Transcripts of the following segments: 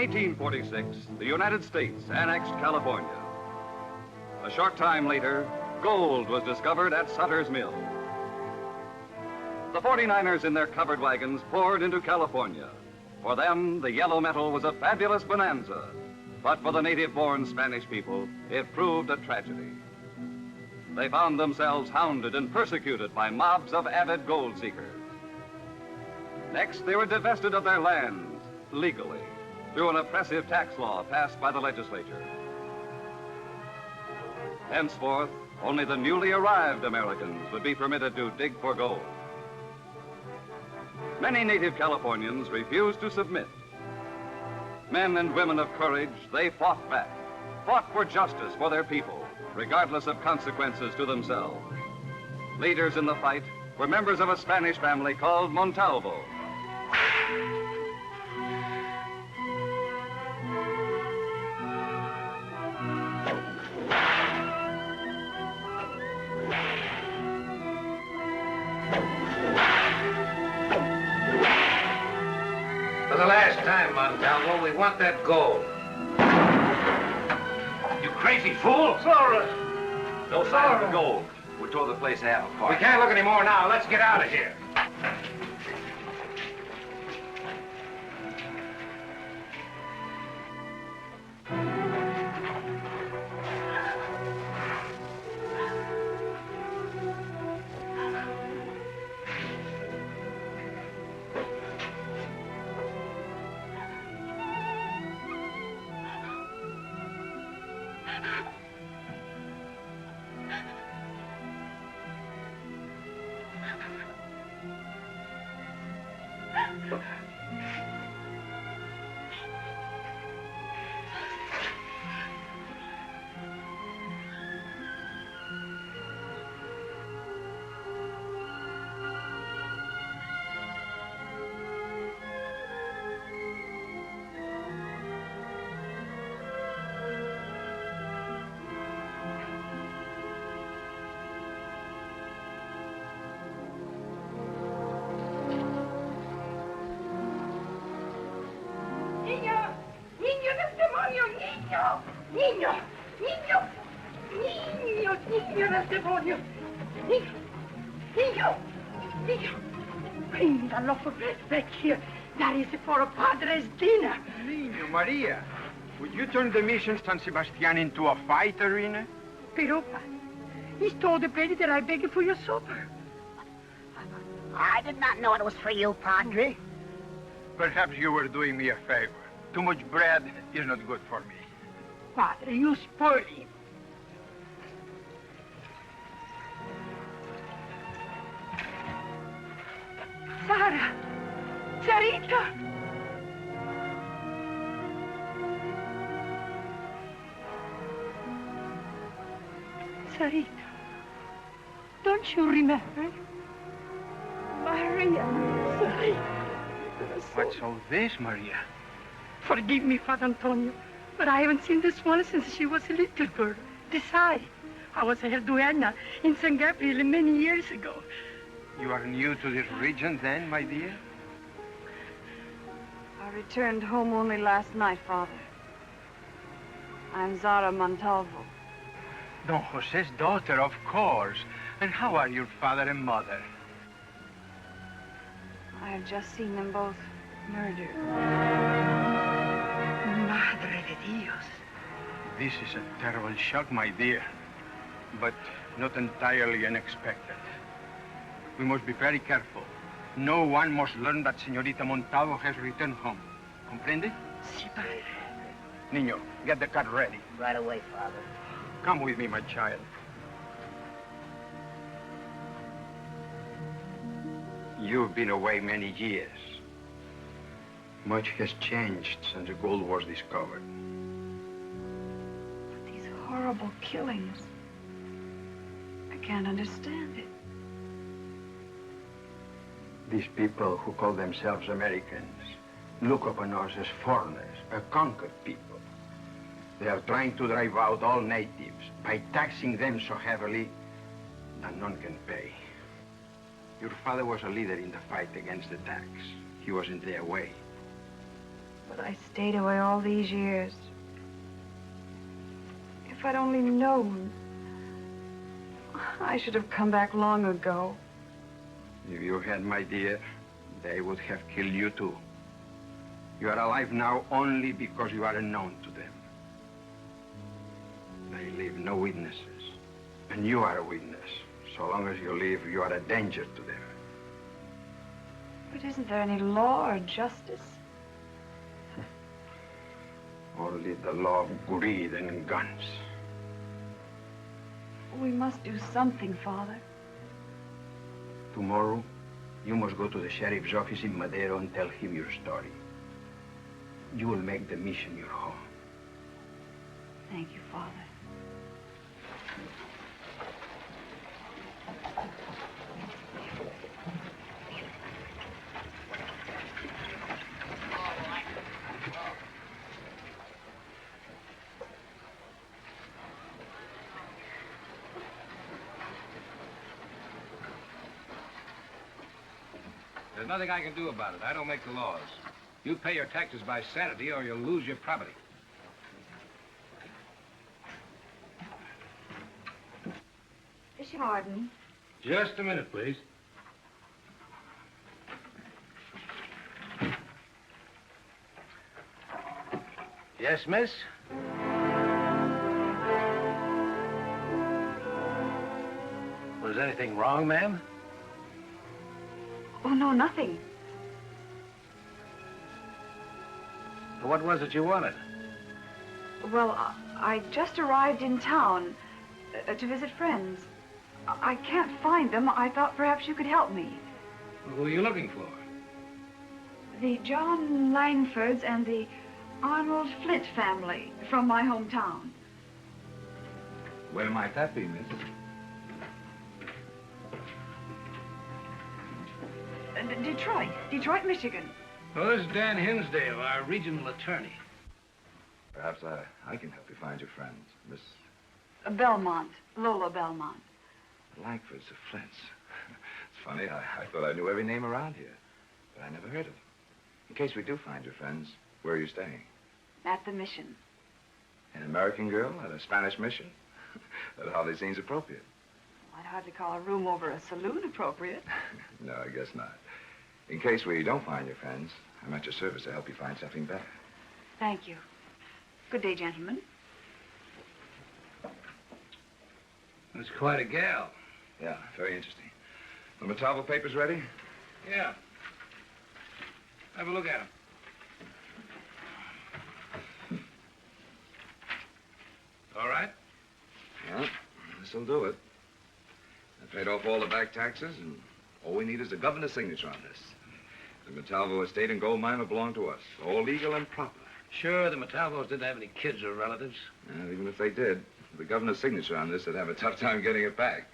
1846, the United States annexed California. A short time later, gold was discovered at Sutter's Mill. The 49ers in their covered wagons poured into California. For them, the yellow metal was a fabulous bonanza. But for the native-born Spanish people, it proved a tragedy. They found themselves hounded and persecuted by mobs of avid gold seekers. Next, they were divested of their lands, legally, through an oppressive tax law passed by the legislature. Henceforth, only the newly arrived Americans would be permitted to dig for gold. Many native Californians refused to submit. Men and women of courage, they fought back, fought for justice for their people, regardless of consequences to themselves. Leaders in the fight were members of a Spanish family called Montalvo. For the last time, Montalvo, we want that gold. You crazy fool! Zara! No sign of the gold. We tore the place out apart. We can't look anymore now. Let's get out of here. Bringalo back here. That is for a padre's dinner. Niño, Maria, would you turn the mission San Sebastian into a fight arena? Piropa, he's told the lady that I beg you for your supper. I did not know it was for you, Padre. Perhaps you were doing me a favor. Too much bread is not good for me. Padre, you spoil him. Zara! Sarita! Sarita, don't you remember? Maria, Sarita. What's all this, Maria? Forgive me, Father Antonio, but I haven't seen this one since she was a little girl. Decide. I was her duenna in San Gabriel many years ago. You are new to this region then, my dear? I returned home only last night, Father. I'm Zara Montalvo. Don Jose's daughter, of course. And how are your father and mother? I have just seen them both murdered. Madre de Dios. This is a terrible shock, my dear, but not entirely unexpected. We must be very careful. No one must learn that Señorita Montalvo has returned home. Comprende? Si, padre. Niño, get the car ready. Right away, Father. Come with me, my child. You've been away many years. Much has changed since the gold was discovered. But these horrible killings, I can't understand it. These people who call themselves Americans look upon us as foreigners, a conquered people. They are trying to drive out all natives by taxing them so heavily that none can pay. Your father was a leader in the fight against the tax. He was in their way. But I stayed away all these years. If I'd only known, I should have come back long ago. If you had, my dear, they would have killed you too. You are alive now only because you are unknown to them. They leave no witnesses. And you are a witness. So long as you live, you are a danger to them. But isn't there any law or justice? Only the law of greed and guns. We must do something, Father. Tomorrow, you must go to the sheriff's office in Madero and tell him your story. You will make the mission your home. Thank you, Father. There's nothing I can do about it. I don't make the laws. You pay your taxes by Saturday or you'll lose your property. Pardon? Just a minute, please. Yes, miss? Was anything wrong, ma'am? Oh, no, nothing. What was it you wanted? Well, I just arrived in town to visit friends. I can't find them. I thought perhaps you could help me. Who are you looking for? The John Langfords and the Arnold Flint family from my hometown. Where might that be, miss? Detroit, Michigan. Well, this is Dan Hinsdale, our regional attorney. Perhaps I can help you find your friends, Miss Belmont, Lola Belmont. Langford's of Flints. It's funny, I thought I knew every name around here, but I never heard of them. In case we do find your friends, where are you staying? At the mission. An American girl at a Spanish mission? That hardly seems appropriate. I'd hardly call a room over a saloon appropriate. No, I guess not. In case we don't find your friends, I'm at your service to help you find something better. Thank you. Good day, gentlemen. That's quite a gal. Yeah, very interesting. The Montalvo papers ready? Yeah. Have a look at them. All right? Yeah, this'll do it. I paid off all the back taxes, and all we need is the governor's signature on this. The Montalvo estate and gold mine will belong to us, all legal and proper. Sure, the Montalvos didn't have any kids or relatives. Even if they did, the governor's signature on this, they'd have a tough time getting it back.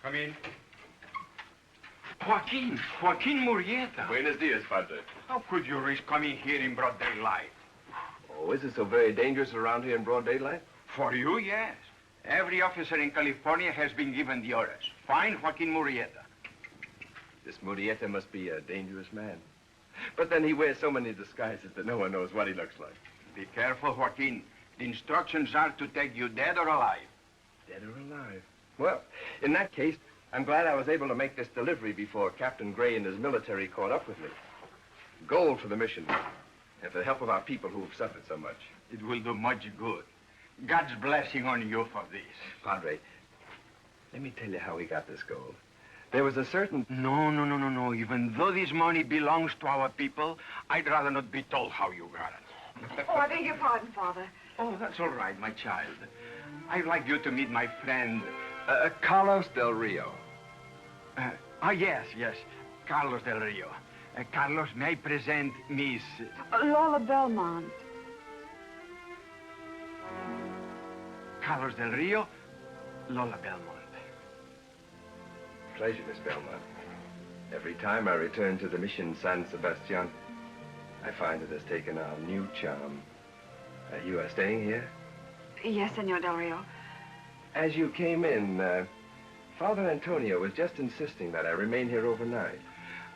Come in. Joaquin Murrieta. Buenos dias, Padre. How could you risk coming here in broad daylight? Oh, is it so very dangerous around here in broad daylight? For you, yes. Every officer in California has been given the orders. Find Joaquin Murrieta. This Murrieta must be a dangerous man. But then he wears so many disguises that no one knows what he looks like. Be careful, Joaquin. The instructions are to take you dead or alive. Dead or alive? Well, in that case, I'm glad I was able to make this delivery before Captain Gray and his military caught up with me. Gold for the mission, and for the help of our people who have suffered so much. It will do much good. God's blessing on you for this. Padre, let me tell you how we got this gold. There was a certain... No. Even though this money belongs to our people, I'd rather not be told how you got it. Oh, I beg your pardon, Father. Oh, that's all right, my child. I'd like you to meet my friend, Carlos Del Rio. Yes. Carlos Del Rio. Carlos, may I present Miss... Lola Belmont. Carlos Del Rio, Lola Belmont. Pleasure, Miss Belmont. Every time I return to the Mission San Sebastian, I find it has taken on new charm. You are staying here? Yes, Senor Del Rio. As you came in, Father Antonio was just insisting that I remain here overnight.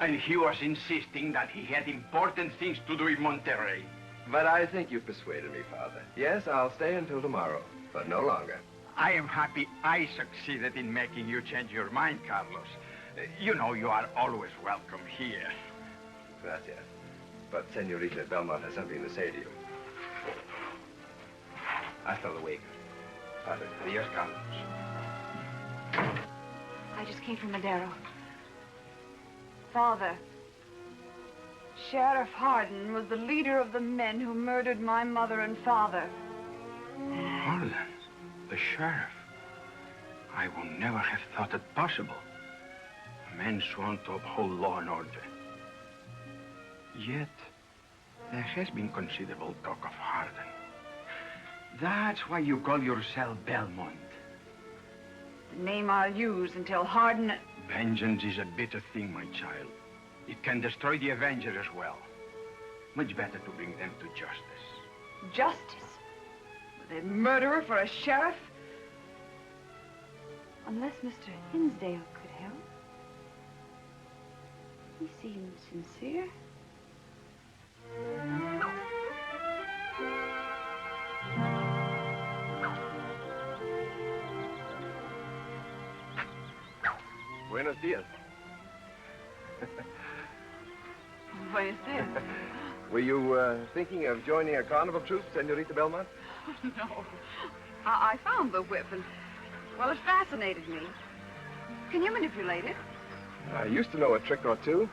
And he was insisting that he had important things to do in Monterrey. But I think you persuaded me, Father. Yes, I'll stay until tomorrow, but no longer. I am happy I succeeded in making you change your mind, Carlos. You know you are always welcome here. Gracias. But Senorita Belmont has something to say to you. Hasta luego. Padre. Adios, Carlos. I just came from Madero. Father, Sheriff Hardin was the leader of the men who murdered my mother and father. Hardin? The sheriff? I would never have thought it possible. A man sworn to uphold law and order. Yet, there has been considerable talk of Hardin. That's why you call yourself Belmont. The name I'll use until Hardin... Vengeance is a bitter thing, my child. It can destroy the Avenger as well. Much better to bring them to justice. Justice? With a murderer for a sheriff? Unless Mr. Hinsdale could help. He seems sincere. Buenos dias. Buenos dias. Were you thinking of joining a carnival troupe, Senorita Belmont? No. I found the whip and, well, it fascinated me. Can you manipulate it? I used to know a trick or two.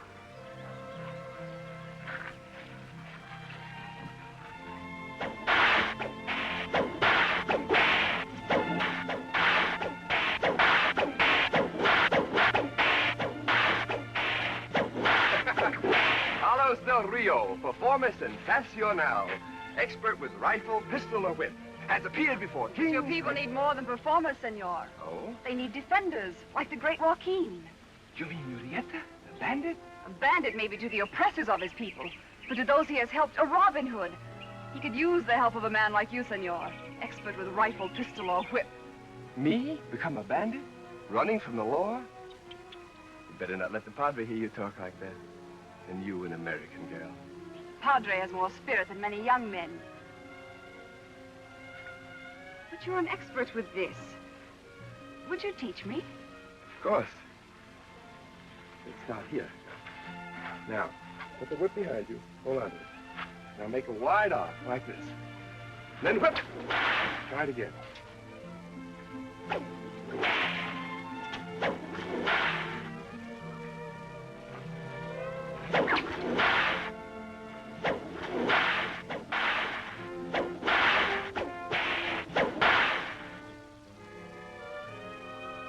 Del Rio, performer sensacional, expert with rifle, pistol, or whip, has appeared before kings. Your people need more than performers, senor. Oh? They need defenders, like the great Joaquin. You mean Murieta, the bandit? A bandit maybe to the oppressors of his people, but to those he has helped, a Robin Hood. He could use the help of a man like you, senor, expert with rifle, pistol, or whip. Me? Become a bandit? Running from the law? You better not let the padre hear you talk like that. And you, an American girl. Padre has more spirit than many young men. But you're an expert with this. Would you teach me? Of course. Let's start here. Now, put the whip behind you. Hold on to it. Now make a wide arc like this. Then whip. Try it again.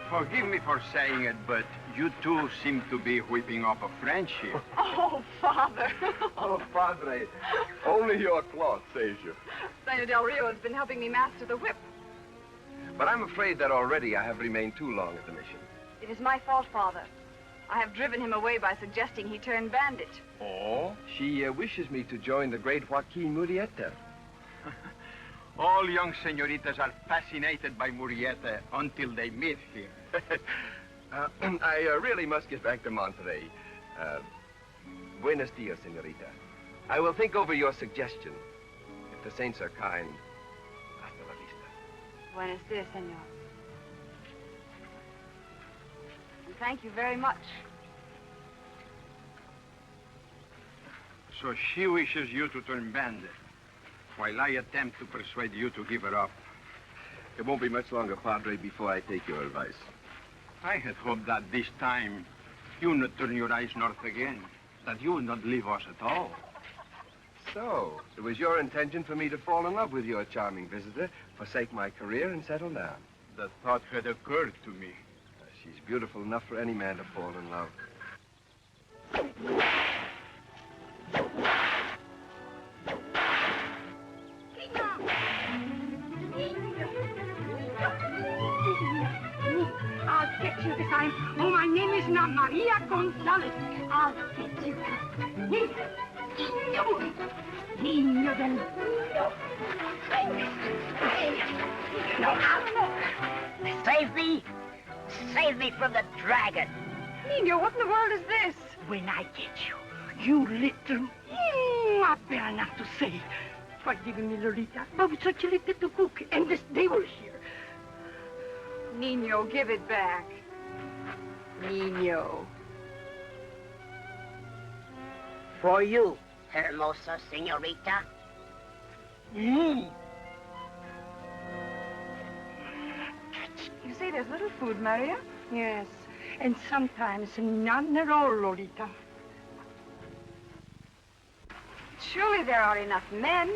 Forgive me for saying it, but you two seem to be whipping up a friendship. Oh, Father. Oh, Padre, only your cloth saves you. Senor Del Rio has been helping me master the whip. But I'm afraid that already I have remained too long at the mission. It is my fault, Father. I have driven him away by suggesting he turn bandit. Oh? She wishes me to join the great Joaquin Murieta. All young senoritas are fascinated by Murieta until they meet him. I really must get back to Monterrey. Buenos dias, senorita. I will think over your suggestion. If the saints are kind, hasta la vista. Buenos dias, senor. And thank you very much. So she wishes you to turn bandit, while I attempt to persuade you to give her up. It won't be much longer, Padre, before I take your advice. I had hoped that this time you would not turn your eyes north again, that you would not leave us at all. So, it was your intention for me to fall in love with your charming visitor, forsake my career, and settle down. the thought had occurred to me. She's beautiful enough for any man to fall in love. I'll get you this time. Oh, my name is not Maria Gonzalez. I'll get you. Niño. Niño del mundo. Save me! Save me from the dragon! Nino, what in the world is this? When I get you, you little... I better not to say. Forgive me, Lolita, but with such a little cook and this devil here. Nino, give it back. Nino. For you, hermosa señorita. Mm. You say there's little food, Maria? Yes, and sometimes none at all, Lolita. Surely there are enough men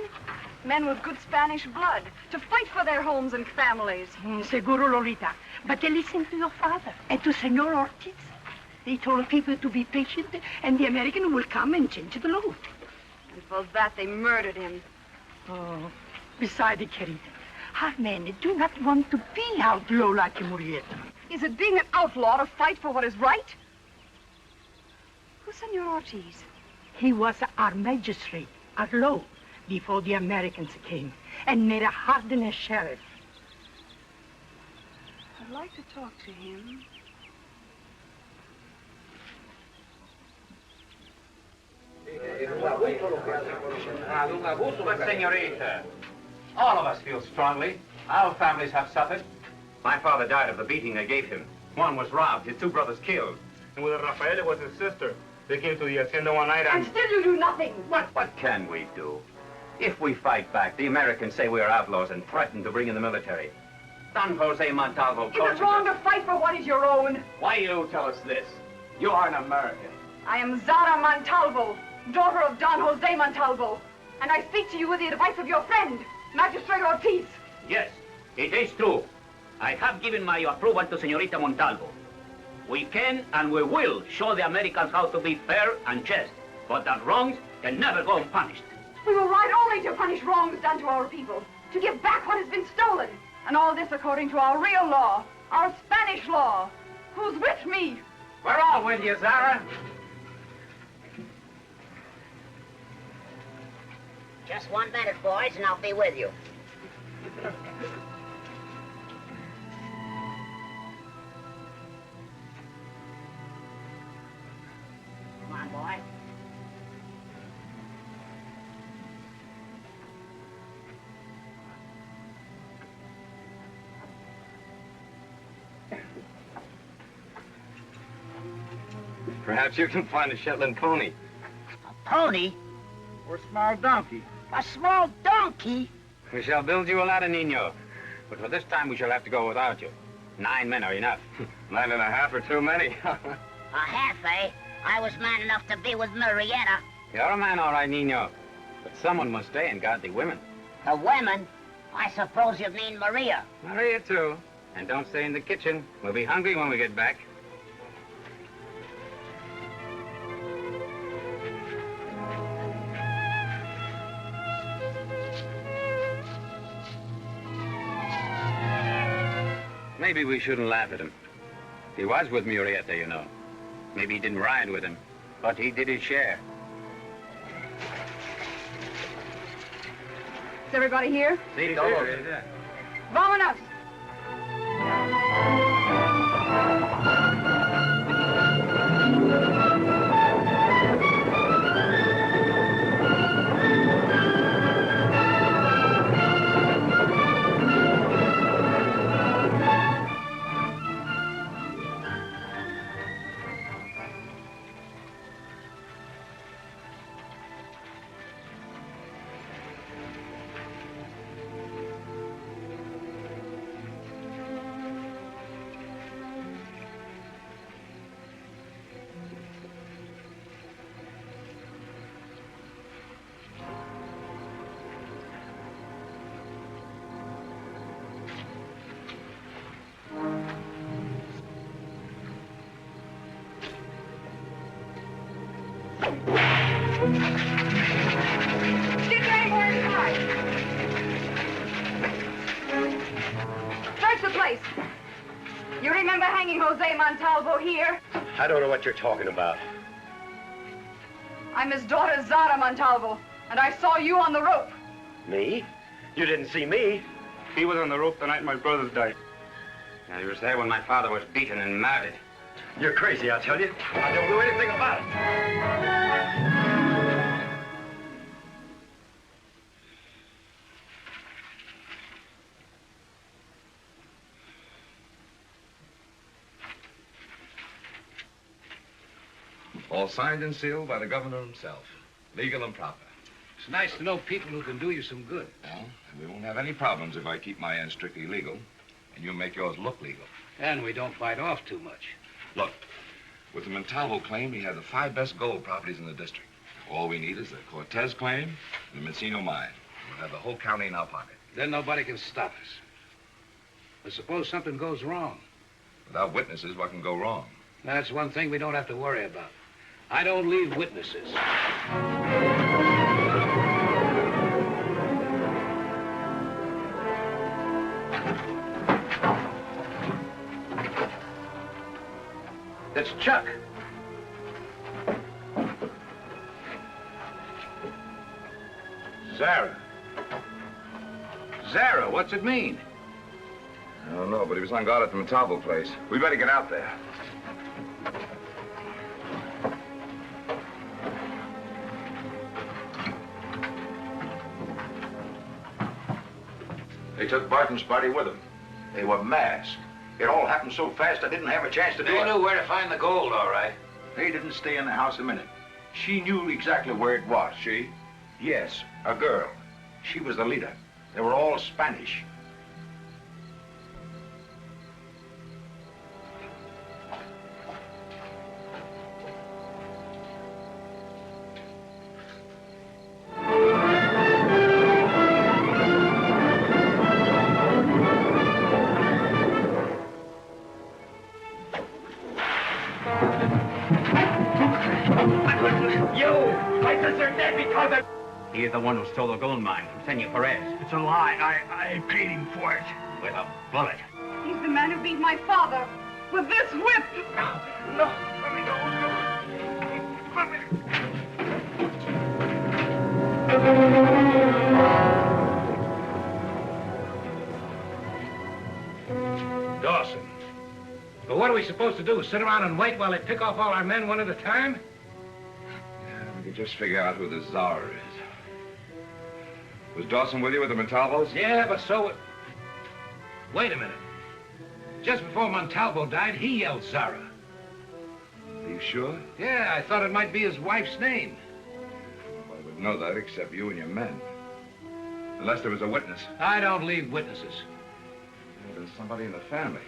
with good Spanish blood, to fight for their homes and families. Seguro, Lolita. But they listen to your father and to Senor Ortiz. They told people to be patient, and the American will come and change the law. And for that, they murdered him. Oh, besides, querida, our men do not want to be outlaw like Murrieta. Is it being an outlaw to fight for what is right? Who's Senor Ortiz? He was our magistrate, our law, before the Americans came, and made a hardened sheriff. I'd like to talk to him. But, senorita, all of us feel strongly. Our families have suffered. My father died of the beating they gave him. One was robbed, his two brothers killed. And with Rafael, it was his sister. They came to the hacienda one night And still you do nothing. What can we do? If we fight back, the Americans say we are outlaws and threaten to bring in the military. Don Jose Montalvo Is it wrong to fight for what is your own? Why you tell us this? You are an American. I am Zara Montalvo, daughter of Don Jose Montalvo. And I speak to you with the advice of your friend, Magistrate Ortiz. Yes, it is true. I have given my approval to Señorita Montalvo. We can and we will show the Americans how to be fair and just, but that wrongs can never go unpunished. We will ride only to punish wrongs done to our people, to give back what has been stolen. And all this according to our real law, our Spanish law. Who's with me? We're all with you, Zara. Just 1 minute, boys, and I'll be with you. Come on, boy. Perhaps you can find a Shetland pony. A pony? or a small donkey. A small donkey? We shall build you a ladder, Nino. But for this time, we shall have to go without you. 9 men are enough. 9.5 are too many. A half, eh? I was man enough to be with Marietta. You're a man, all right, Nino. But someone must stay and guard the women. The women? I suppose you mean Maria. Maria, too. And don't stay in the kitchen. We'll be hungry when we get back. Maybe we shouldn't laugh at him. He was with Murieta, you know. Maybe he didn't ride with him, but he did his share. Is everybody here? Sí, Vámonos! Get your anywhere inside. Search the place. You remember hanging Jose Montalvo here? I don't know what you're talking about. I'm his daughter, Zara Montalvo, and I saw you on the rope. Me? You didn't see me. He was on the rope the night my brothers died. And he was there when my father was beaten and murdered. You're crazy, I tell you. I don't know anything about it. All signed and sealed by the governor himself. Legal and proper. It's nice to know people who can do you some good. Well, and we won't have any problems if I keep my end strictly legal, and you make yours look legal. And we don't bite off too much. Look, with the Montalvo claim, we have the 5 best gold properties in the district. All we need is the Cortez claim and the Messino mine. We'll have the whole county in our pocket. Then nobody can stop us. But suppose something goes wrong. Without witnesses, what can go wrong? That's one thing we don't have to worry about. I don't leave witnesses. It's Chuck. Zara. Zara, what's it mean? I don't know, but he was on guard at the Montalvo place. We better get out there. They took Barton's party with them. They were masked. It all happened so fast I didn't have a chance to do it. They knew where to find the gold, all right. They didn't stay in the house a minute. She knew exactly where it was. She? Yes, a girl. She was the leader. They were all Spanish. He is the one who stole the gold mine from Senor Perez. It's a lie. I paid him for it. With a bullet. He's the man who beat my father with this whip. No, let me go. Let me... Dawson. But what are we supposed to do? Sit around and wait while they pick off all our men one at a time? We could just figure out who the Zara is. Was Dawson with you with the Montalvos? Yeah, but so... Wait a minute. Just before Montalvo died, he yelled Zara. Are you sure? Yeah, I thought it might be his wife's name. Well, I wouldn't know that except you and your men. Unless there was a witness. I don't leave witnesses. There's somebody in the family.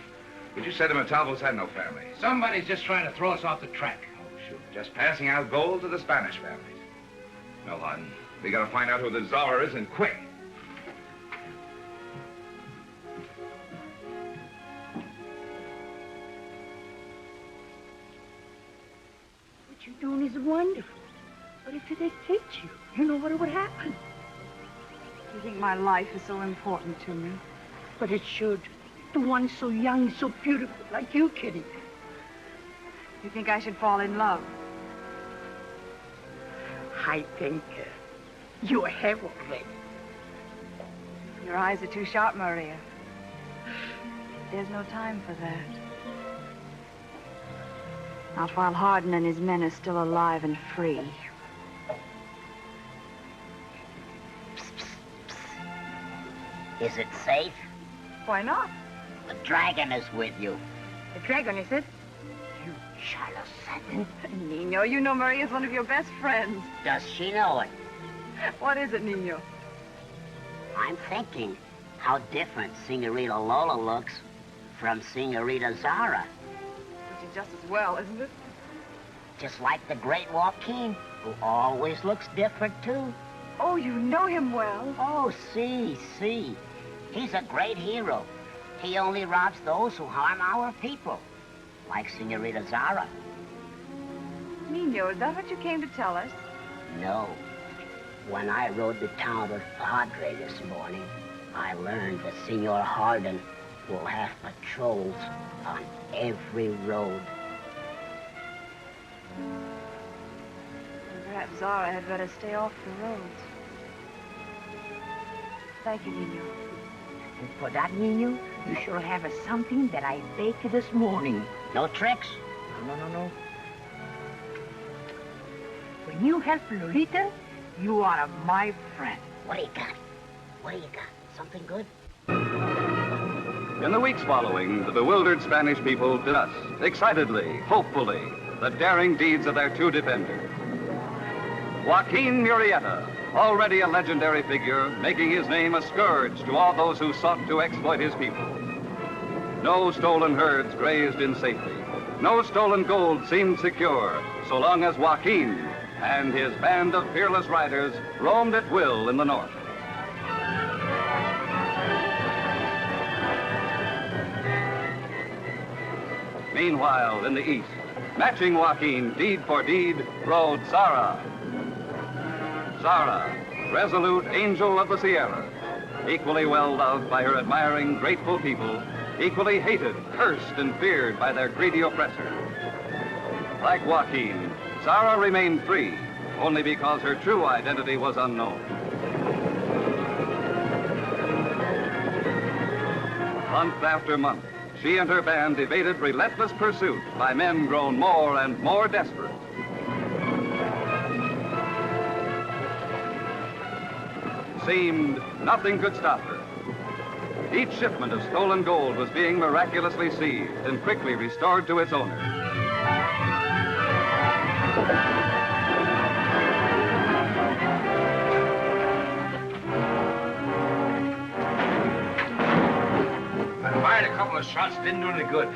But you said the Montalvos had no family. Somebody's just trying to throw us off the track. Oh, sure. Just passing out gold to the Spanish families. No, Hardin. We gotta find out who the Zara is, and quick. What you're doing is wonderful. But if they hit you, you know what would happen. You think my life is so important to me? But it should. To one so young, so beautiful, like you, Kitty. You think I should fall in love? I think you have already. Your eyes are too sharp, Maria. There's no time for that. Not while Hardin and his men are still alive and free. Is it safe? Why not? The dragon is with you. The dragon, is it? You charlatan. Nino, you know Maria's one of your best friends. Does she know it? What is it, Nino? I'm thinking how different Senorita Lola looks from Senorita Zara. Which is just as well, isn't it? Just like the great Joaquin, who always looks different, too. Oh, you know him well. Oh, see. He's a great hero. He only robs those who harm our people, like Senorita Zara. Nino, is that what you came to tell us? No. When I rode the town with Padre this morning, I learned that Senor Hardin will have patrols on every road. Perhaps Zara had better stay off the roads. Thank you, Nino. And for that, Nino, you shall have something that I baked this morning. No tricks? No. When you help Lolita, you are my friend. What do you got? Something good? In the weeks following, the bewildered Spanish people discussed, excitedly, hopefully, the daring deeds of their two defenders. Joaquin Murrieta, already a legendary figure, making his name a scourge to all those who sought to exploit his people. No stolen herds grazed in safety. No stolen gold seemed secure, so long as Joaquin and his band of fearless riders roamed at will in the north. Meanwhile, in the east, matching Joaquin deed for deed, rode Zara. Zara, resolute angel of the Sierra, equally well loved by her admiring, grateful people, equally hated, cursed, and feared by their greedy oppressor. Like Joaquin, Zara remained free, only because her true identity was unknown. Month after month, she and her band evaded relentless pursuit by men grown more and more desperate. It seemed nothing could stop her. Each shipment of stolen gold was being miraculously seized and quickly restored to its owner. I fired a couple of shots, didn't do any good.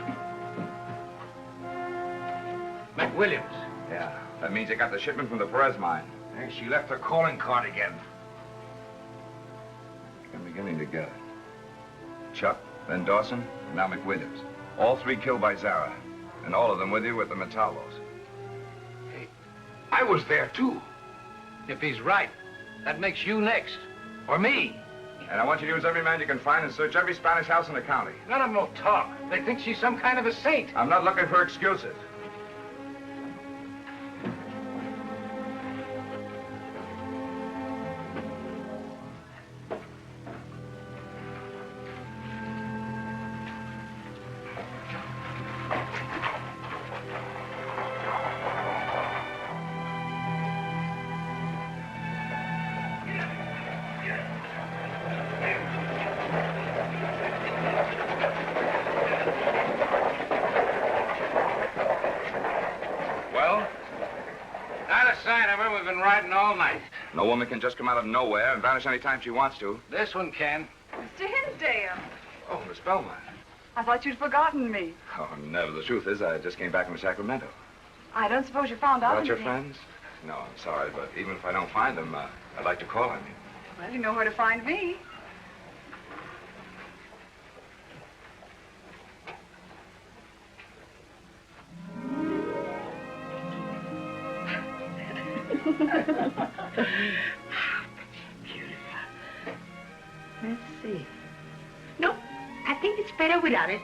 McWilliams. Yeah, that means they got the shipment from the Perez mine. Hey, she left her calling card again. I'm beginning to get it. Chuck, then Dawson, now McWilliams. All three killed by Zara. And all of them with you with the Montalvos. Hey, I was there, too. If he's right, that makes you next. Or me. And I want you to use every man you can find and search every Spanish house in the county. None of them will talk. They think she's some kind of a saint. I'm not looking for excuses. All night. No woman can just come out of nowhere and vanish any time she wants to. This one can. Mr. Hinsdale. Oh, Miss Belmont. I thought you'd forgotten me. Oh, never. The truth is, I just came back from Sacramento. I don't suppose you found out About your anything. friends? No, I'm sorry, but even if I don't find them, I'd like to call on you. Well, you know where to find me. Beautiful. Let's see. No, I think it's better without it.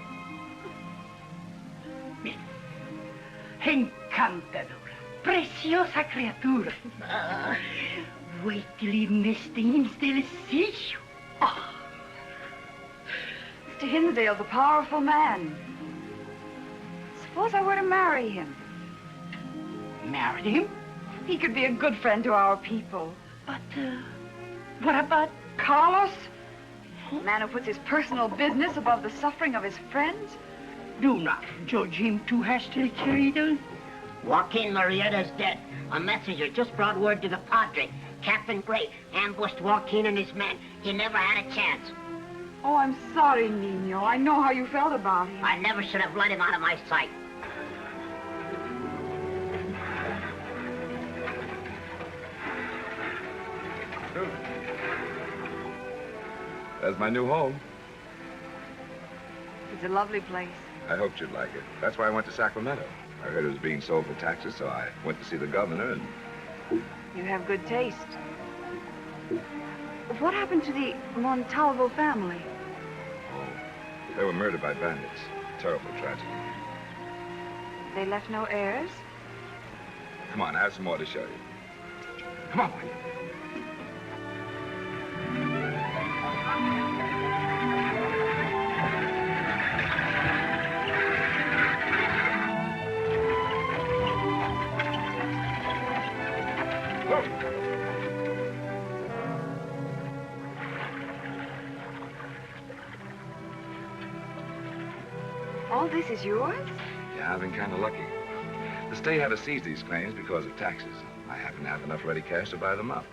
Mira. Encantadora. Preciosa criatura. Wait till Ernestine's delicioso. Oh. Mr. Hinsdale's a powerful man. Suppose I were to marry him. Marry him? He could be a good friend to our people. But, what about Carlos? A man who puts his personal business above the suffering of his friends? Do not judge him too hastily, querido. Joaquin Murrieta's dead. A messenger just brought word to the Padre. Captain Gray ambushed Joaquin and his men. He never had a chance. Oh, I'm sorry, Nino. I know how you felt about him. I never should have let him out of my sight. That's my new home. It's a lovely place. I hoped you'd like it. That's why I went to Sacramento. I heard it was being sold for taxes, so I went to see the governor and... You have good taste. What happened to the Montalvo family? Oh, they were murdered by bandits. Terrible tragedy. They left no heirs? Come on, I have some more to show you. Come on, boy. All this is yours? Yeah, I've been kind of lucky. The state had to seize these claims because of taxes. I happen to have enough ready cash to buy them up.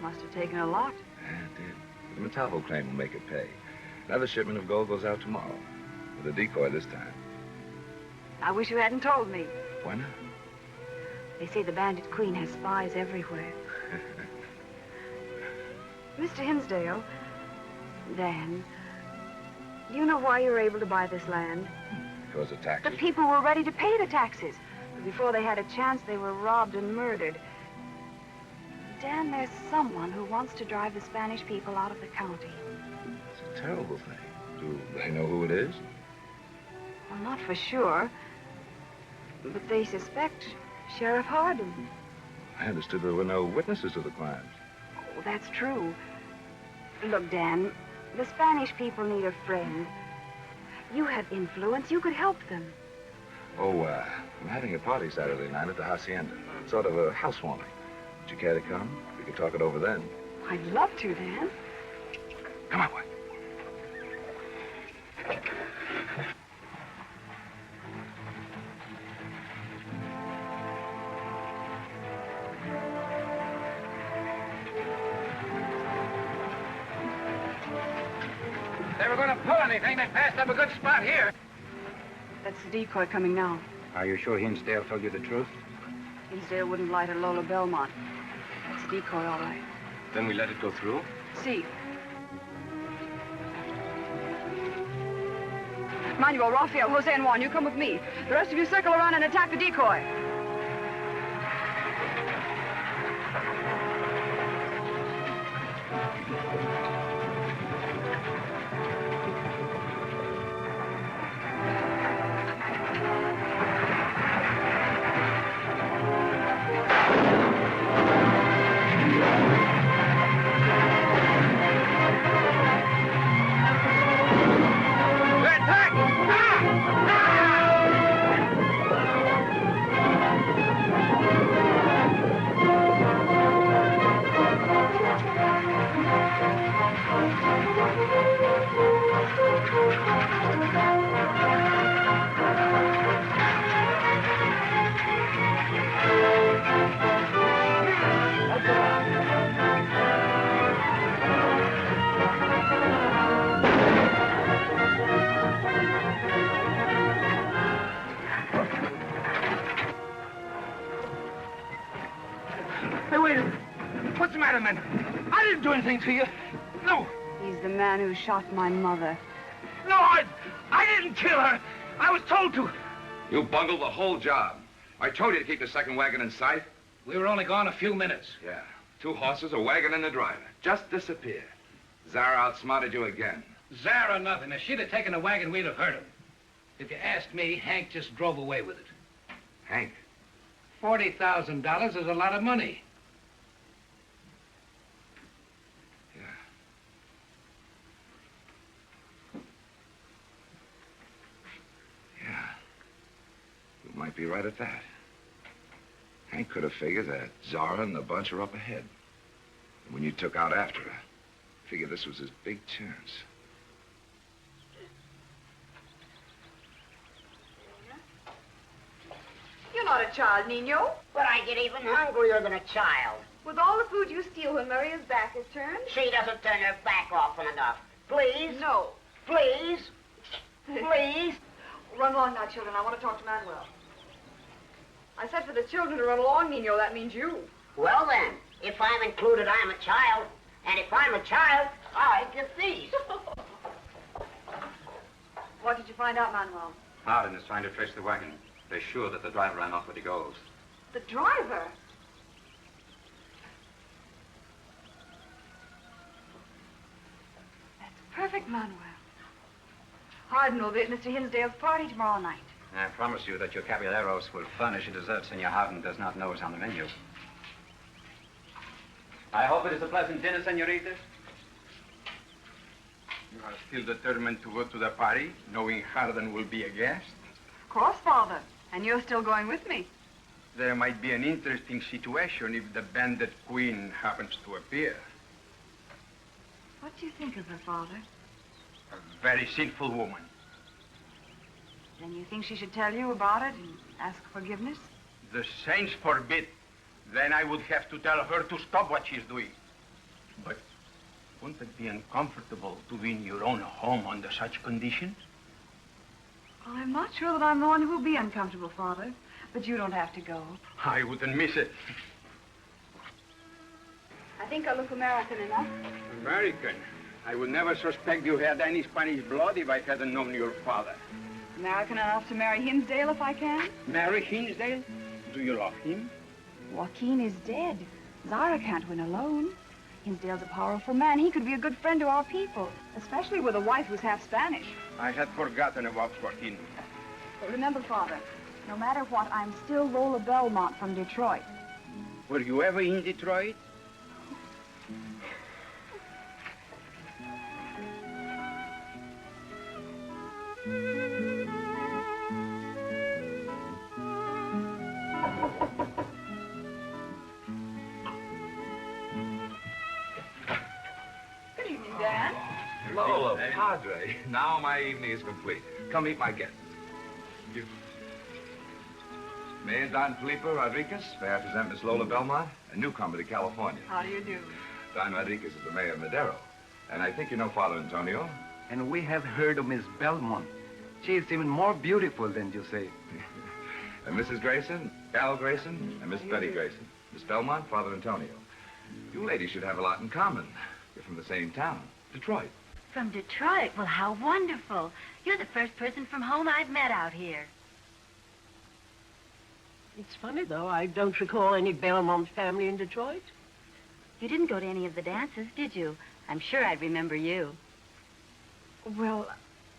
Must have taken a lot. Yeah, it did. The Montalvo claim will make it pay. Another shipment of gold goes out tomorrow. With a decoy this time. I wish you hadn't told me. Why not? They say the Bandit Queen has spies everywhere. Mr. Hinsdale, Dan, do you know why you were able to buy this land? Because of taxes. The people were ready to pay the taxes. But before they had a chance, they were robbed and murdered. Dan, there's someone who wants to drive the Spanish people out of the county. It's a terrible thing. Do they know who it is? Well, not for sure. But they suspect Sheriff Hardin. I understood there were no witnesses to the crimes. Oh, that's true. Look, Dan, the Spanish people need a friend. You have influence. You could help them. Oh, I'm having a party Saturday night at the Hacienda. Sort of a housewarming. Would you care to come? We could talk it over then. I'd love to, Dan. Come on, boy. If they were going to pull anything, they passed up a good spot here. That's the decoy coming now. Are you sure Hinsdale told you the truth? Hinsdale wouldn't lie to Lola Belmont. It's a decoy, all right. Then we let it go through? See. Manuel, Rafael, Jose, and Juan, you come with me. The rest of you circle around and attack the decoy. To you. No. He's the man who shot my mother. No, I didn't kill her. I was told to. You bungled the whole job. I told you to keep the second wagon in sight. We were only gone a few minutes. Yeah. 2 horses, a wagon, and a driver. Just disappeared. Zara outsmarted you again. Zara, nothing. If she'd have taken the wagon, we'd have hurt him. If you asked me, Hank just drove away with it. Hank? $40,000 is a lot of money. Might be right at that. Hank could have figured that Zara and the bunch are up ahead. And when you took out after her, figured this was his big chance. You're not a child, Nino. But I get even hungrier than a child. With all the food you steal when Maria's back is turned? She doesn't turn her back often enough. Please? No. Please? Please? Run along now, children. I want to talk to Manuel. I said for the children to run along, Nino. That means you. Well, then, if I'm included, I'm a child. And if I'm a child, I'm a thief. What did you find out, Manuel? Hardin is trying to trace the wagon. They're sure that the driver ran off with the gold. The driver? That's perfect, Manuel. Hardin will be at Mr. Hinsdale's party tomorrow night. I promise you that your caballeros will furnish a dessert Senor Hardin does not know is on the menu. I hope it is a pleasant dinner, senoritas. You are still determined to go to the party, knowing Hardin will be a guest? Of course, Father. And you're still going with me. There might be an interesting situation if the Bandit Queen happens to appear. What do you think of her, Father? A very sinful woman. Then you think she should tell you about it and ask forgiveness? The saints forbid. Then I would have to tell her to stop what she's doing. But won't it be uncomfortable to be in your own home under such conditions? Well, I'm not sure that I'm the one who'll be uncomfortable, Father. But you don't have to go. I wouldn't miss it. I think I look American enough. American? I would never suspect you had any Spanish blood if I hadn't known your father. American enough to marry Hinsdale if I can. Marry Hinsdale? Do you love him? Joaquin is dead. Zara can't win alone. Hinsdale's a powerful man. He could be a good friend to our people, especially with a wife who's half Spanish. I had forgotten about Joaquin. But remember, Father, no matter what, I'm still Lola Belmont from Detroit. Were you ever in Detroit? Good evening, Dan. Lola, Padre, now my evening is complete. Come meet my guests. Mayor Don Felipe Rodriguez, may I present Miss Lola Belmont, a newcomer to California. How do you do? Don Rodriguez is the mayor of Madero. And I think you know Father Antonio. And we have heard of Miss Belmont. She is even more beautiful than you say. And Mrs. Grayson, Al Grayson, and Miss Betty Grayson. Miss Belmont, Father Antonio. You ladies should have a lot in common. You're from the same town, Detroit. From Detroit? Well, how wonderful. You're the first person from home I've met out here. It's funny, though. I don't recall any Belmont family in Detroit. You didn't go to any of the dances, did you? I'm sure I'd remember you. Well,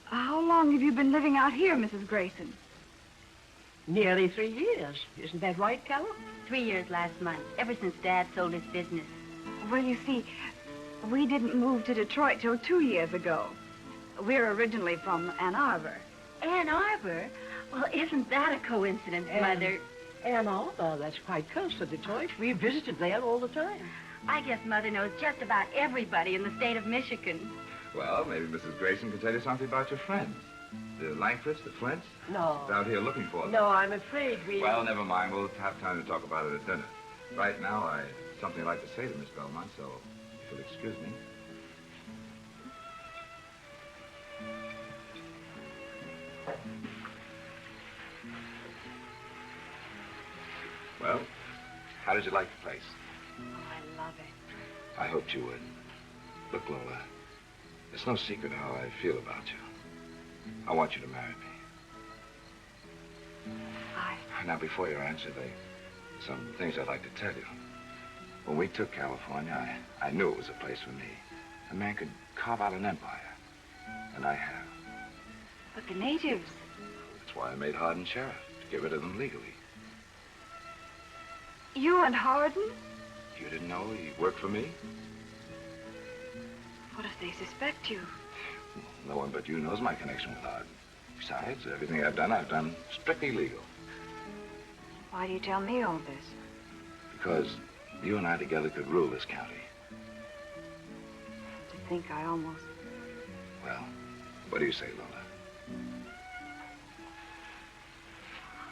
how long have you been living out here, Mrs. Grayson? Nearly 3 years. Isn't that right, Carol? 3 years last month, ever since Dad sold his business. Well, you see, we didn't move to Detroit till 2 years ago. We're originally from Ann Arbor. Ann Arbor? Well, isn't that a coincidence, Mother? Ann Arbor, that's quite close to Detroit. We visited there all the time. I guess Mother knows just about everybody in the state of Michigan. Well, maybe Mrs. Grayson can tell you something about your friends. The Langfords, the Flints? No. It's out here looking for them. No, I'm afraid we... Well, never mind. We'll have time to talk about it at dinner. Right now, I have something I'd like to say to Miss Belmont, so if you'll excuse me. Well, how did you like the place? Oh, I love it. I hoped you would. Look, Lola, it's no secret how I feel about you. I want you to marry me. Now, before your answer, some things I'd like to tell you. When we took California, I knew it was a place for me. A man could carve out an empire. And I have. But the natives... That's why I made Hardin sheriff, to get rid of them legally. You and Hardin? You didn't know he worked for me? What if they suspect you? No one but you knows my connection with Hardin. Besides, everything I've done strictly legal. Why do you tell me all this? Because you and I together could rule this county. To think I almost... Well, what do you say, Lola?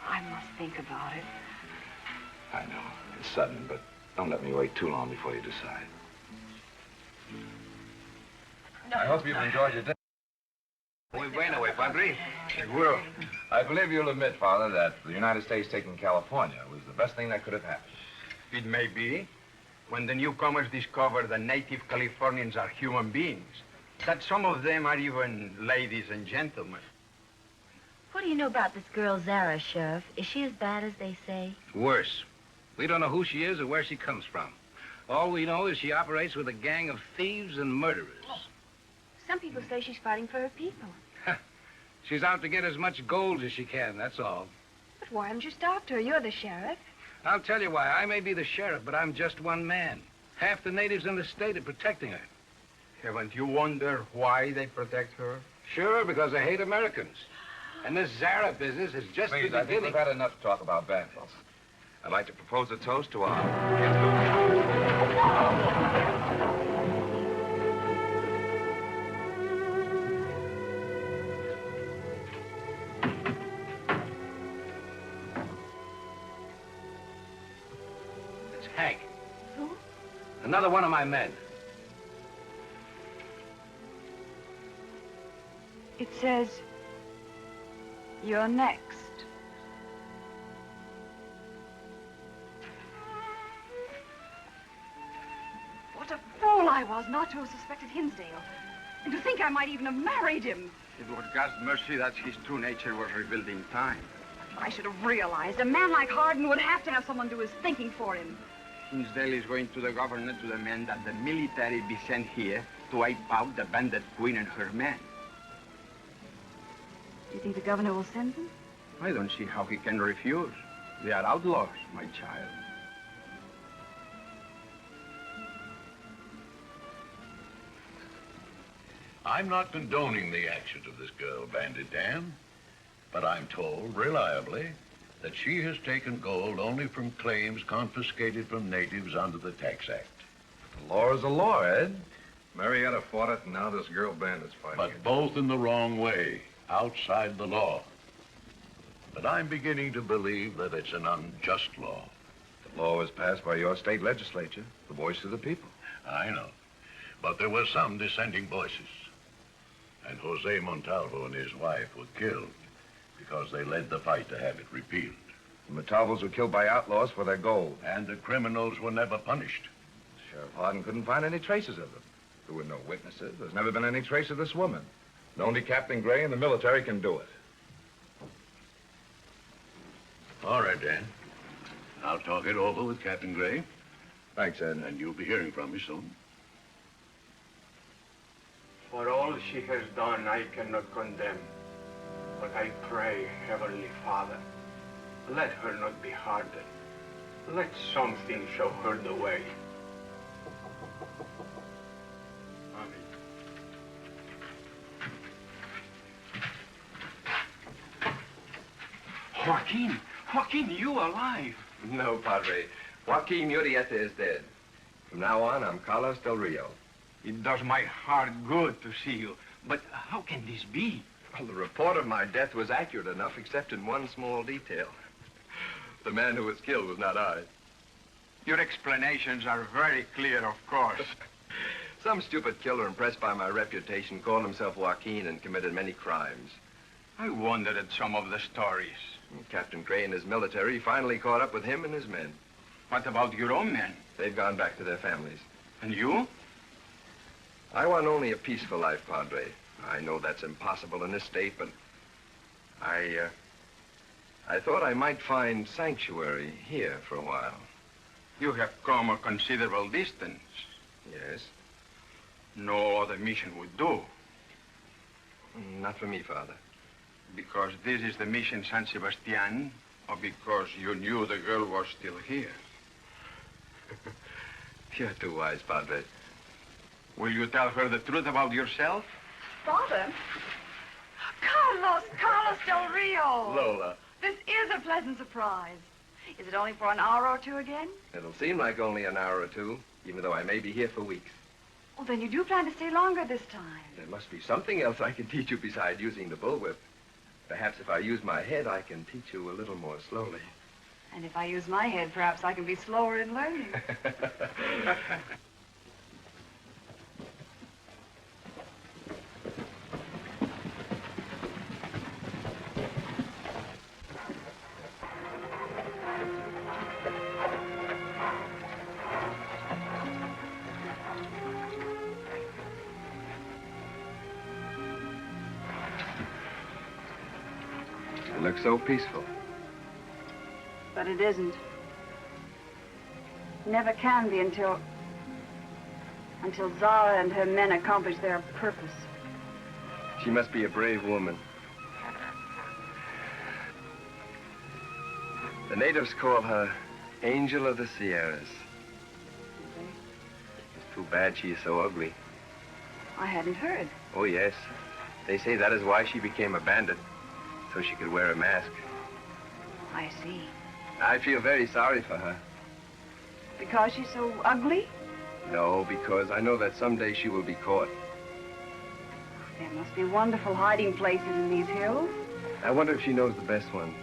I must think about it. I know, it's sudden, but don't let me wait too long before you decide. I hope you've enjoyed your dinner. Muy bueno, Padre. Seguro. I believe you'll admit, Father, that the United States taking California was the best thing that could have happened. It may be. When the newcomers discover the native Californians are human beings, that some of them are even ladies and gentlemen. What do you you know about this girl, Zara, Sheriff? Is she as bad as they say? Worse. We don't know who she is or where she comes from. All we know is she operates with a gang of thieves and murderers. Some people say she's fighting for her people. She's out to get as much gold as she can, that's all. But why haven't you stopped her? You're the sheriff. I'll tell you why. I may be the sheriff, but I'm just one man. Half the natives in the state are protecting her. Haven't you wondered why they protect her? Sure, because they hate Americans. And this Zara business is just Please, the I think beginning. we've had enough talk about bandits. I'd like to propose a toast to our... It's Hank. Who? Another one of my men. It says, you're next. What a fool I was not to have suspected Hinsdale. And to think I might even have married him. It was God's mercy that his true nature was revealed in time. I should have realized a man like Hardin would have to have someone do his thinking for him. Hinsdale is going to the governor to demand that the military be sent here to wipe out the Bandit Queen and her men. Do you think the governor will send them? I don't see how he can refuse. They are outlaws, my child. I'm not condoning the actions of this girl, Bandit Dan, but I'm told, reliably, that she has taken gold only from claims confiscated from natives under the Tax Act. The law is the law, Ed. Marietta fought it, and now this girl Bandit's fighting But it. both in the wrong way, outside the law. But I'm beginning to believe that it's an unjust law. The law was passed by your state legislature, the voice of the people. I know. But there were some dissenting voices. And Jose Montalvo and his wife were killed because they led the fight to have it repealed. The Montalvos were killed by outlaws for their gold. And the criminals were never punished. Sheriff Hardin couldn't find any traces of them. There were no witnesses. There's never been any trace of this woman. And only Captain Gray and the military can do it. All right, Dan. I'll talk it over with Captain Gray. Thanks, Ed. And you'll be hearing from me soon. For all she has done, I cannot condemn. But I pray, Heavenly Father, let her not be hardened. Let something show her the way. Joaquin, you alive? No, Padre. Joaquin Murieta is dead. From now on, I'm Carlos Del Rio. It does my heart good to see you. But how can this be? Well, the report of my death was accurate enough, except in one small detail. The man who was killed was not I. Your explanations are very clear, of course. Some stupid killer impressed by my reputation called himself Joaquin and committed many crimes. I wondered at some of the stories. Captain Gray and his military finally caught up with him and his men. What about your own men? They've gone back to their families. And you? I want only a peaceful life, Padre. I know that's impossible in this state, but I thought I might find sanctuary here for a while. You have come a considerable distance. Yes. No other mission would do. Not for me, Father. Because this is the mission San Sebastian, or because you knew the girl was still here? You're too wise, Padre. Will you tell her the truth about yourself? Father? Carlos Del Rio. Lola. This is a pleasant surprise. Is it only for an hour or two again? It'll seem like only an hour or two, even though I may be here for weeks. Well, then you do plan to stay longer this time. There must be something else I can teach you besides using the bullwhip. Perhaps if I use my head, I can teach you a little more slowly. And if I use my head, perhaps I can be slower in learning. It looks so peaceful. But it isn't. Never can be until Zara and her men accomplish their purpose. She must be a brave woman. The natives call her Angel of the Sierras. It's too bad she is so ugly. I hadn't heard. Oh, yes. They say that is why she became a bandit, so she could wear a mask. I see. I feel very sorry for her. Because she's so ugly? No, because I know that someday she will be caught. There must be wonderful hiding places in these hills. I wonder if she knows the best one.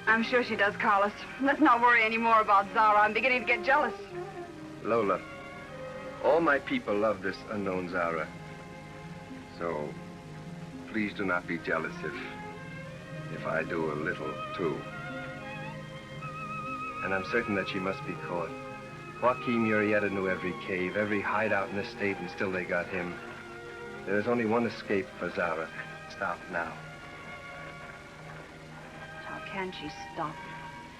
I'm sure she does, Carlos. Let's not worry any more about Zara. I'm beginning to get jealous. Lola, all my people love this unknown Zara. So, please do not be jealous if I do a little, too. And I'm certain that she must be caught. Joaquin Murrieta knew every cave, every hideout in the state, and still they got him. There is only one escape for Zara. Stop now. How can she stop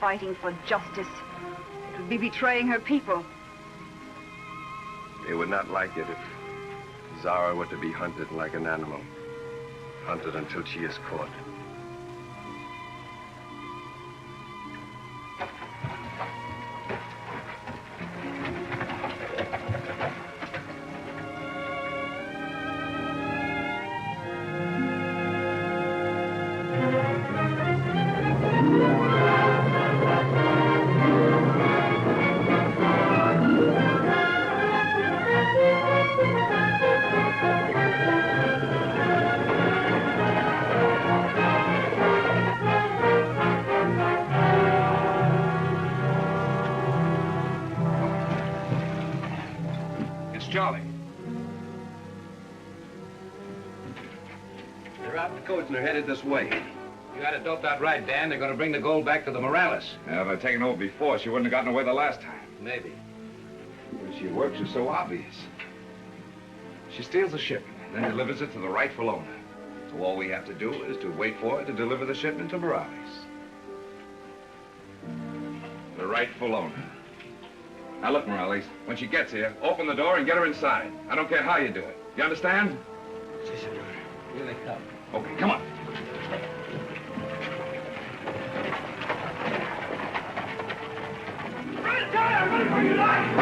fighting for justice? It would be betraying her people. They would not like it if Zara were to be hunted like an animal. Hunted until she is caught. Charlie. They're out in the coach and they're headed this way. You had it doped out right, Dan. They're going to bring the gold back to the Morales. Yeah, if I'd taken over before, she wouldn't have gotten away the last time. Maybe. When she works, it's so obvious. She steals a shipment, then delivers it to the rightful owner. So all we have to do is to wait for her to deliver the shipment to Morales. The rightful owner. Now look, Morales, when she gets here, open the door and get her inside. I don't care how you do it. You understand? Si, senor. Here they come. Okay, come on. Run for your life!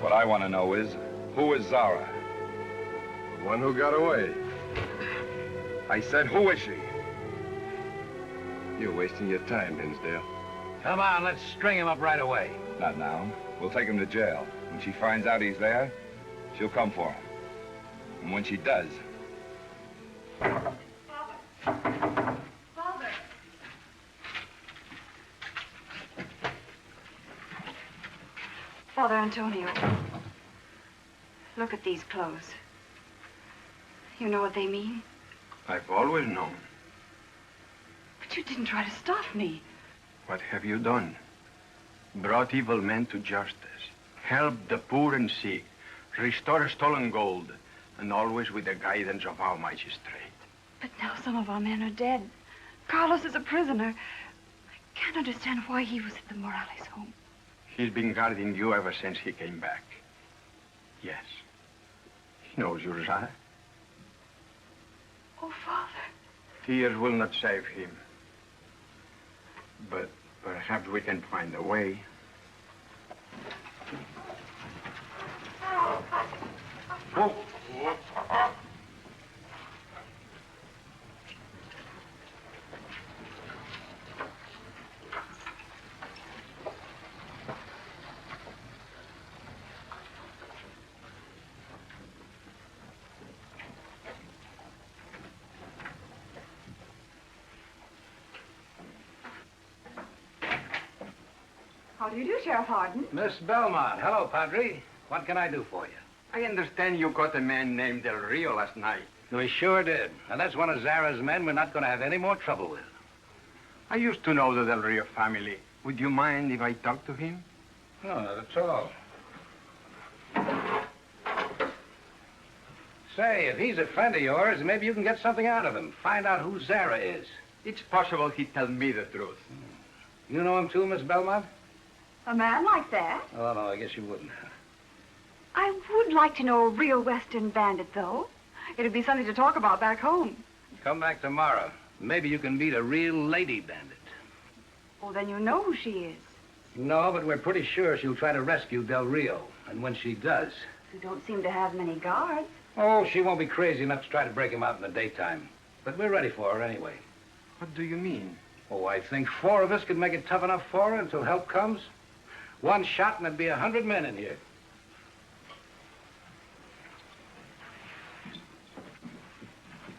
What I want to know is, who is Zara? The one who got away. I said, who is she? You're wasting your time, Hinsdale. Come on, let's string him up right away. Not now. We'll take him to jail. When she finds out he's there, she'll come for him. And when she does... Father Antonio, look at these clothes. You know what they mean? I've always known. But you didn't try to stop me. What have you done? Brought evil men to justice, helped the poor and sick, restored stolen gold, and always with the guidance of our magistrate. But now some of our men are dead. Carlos is a prisoner. I can't understand why he was at the Morales home. He's been guarding you ever since he came back. Yes. He knows you're Zara. Oh, Father. Tears will not save him. But perhaps we can find a way. Oh. How do you do, Sheriff Hardin? Miss Belmont. Hello, Padre. What can I do for you? I understand you caught a man named Del Rio last night. We sure did. And that's one of Zara's men we're not going to have any more trouble with. I used to know the Del Rio family. Would you mind if I talk to him? No, not at all. Say, if he's a friend of yours, maybe you can get something out of him. Find out who Zara is. It's possible he'd tell me the truth. You know him too, Miss Belmont? A man like that? Oh, no, I guess you wouldn't. I would like to know a real Western bandit, though. It'd be something to talk about back home. Come back tomorrow. Maybe you can meet a real lady bandit. Well, then you know who she is. No, but we're pretty sure she'll try to rescue Del Rio. And when she does... You don't seem to have many guards. Oh, she won't be crazy enough to try to break him out in the daytime. But we're ready for her anyway. What do you mean? Oh, I think 4 of us could make it tough enough for her until help comes. 1 shot and there'd be 100 men in here.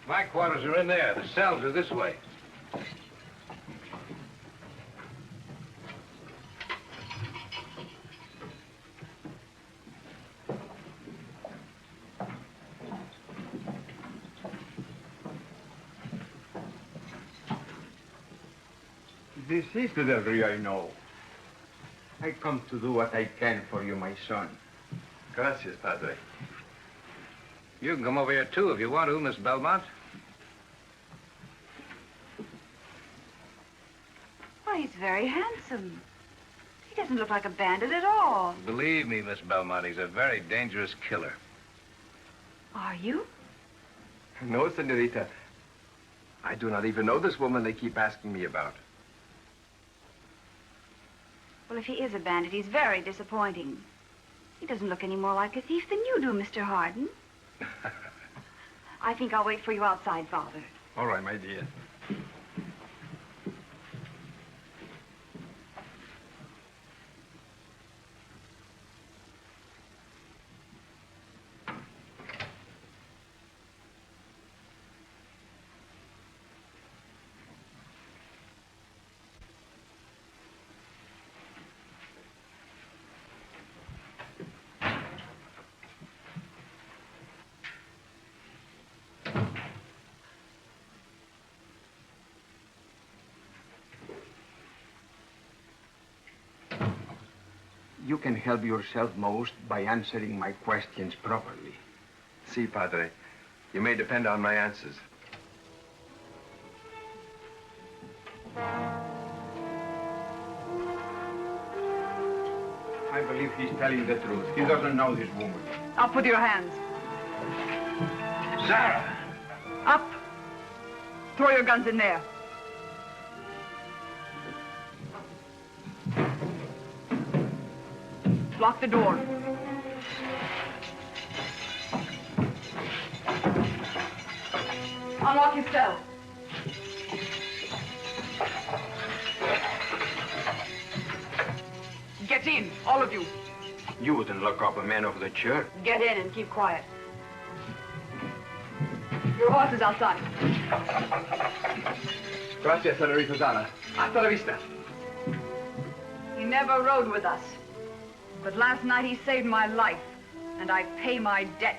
My quarters are in there. The cells are this way. This is the Del Rio I know. I come to do what I can for you, my son. Gracias, Padre. You can come over here, too, if you want to, Miss Belmont. Well, he's very handsome. He doesn't look like a bandit at all. Believe me, Miss Belmont, he's a very dangerous killer. Are you? No, senorita. I do not even know this woman they keep asking me about. Well, if he is a bandit, he's very disappointing. He doesn't look any more like a thief than you do, Mr. Harden. I think I'll wait for you outside, Father. All right, my dear. You can help yourself most by answering my questions properly. Si, Padre. You may depend on my answers. I believe he's telling the truth. He doesn't know this woman. Up with your hands. Zara! Up. Throw your guns in there. Lock the door. Unlock your cell. Get in, all of you. You wouldn't lock up a man of the church. Get in and keep quiet. Your horse is outside. Gracias, senorita Zara. Hasta la vista. He never rode with us. But last night he saved my life, and I pay my debts.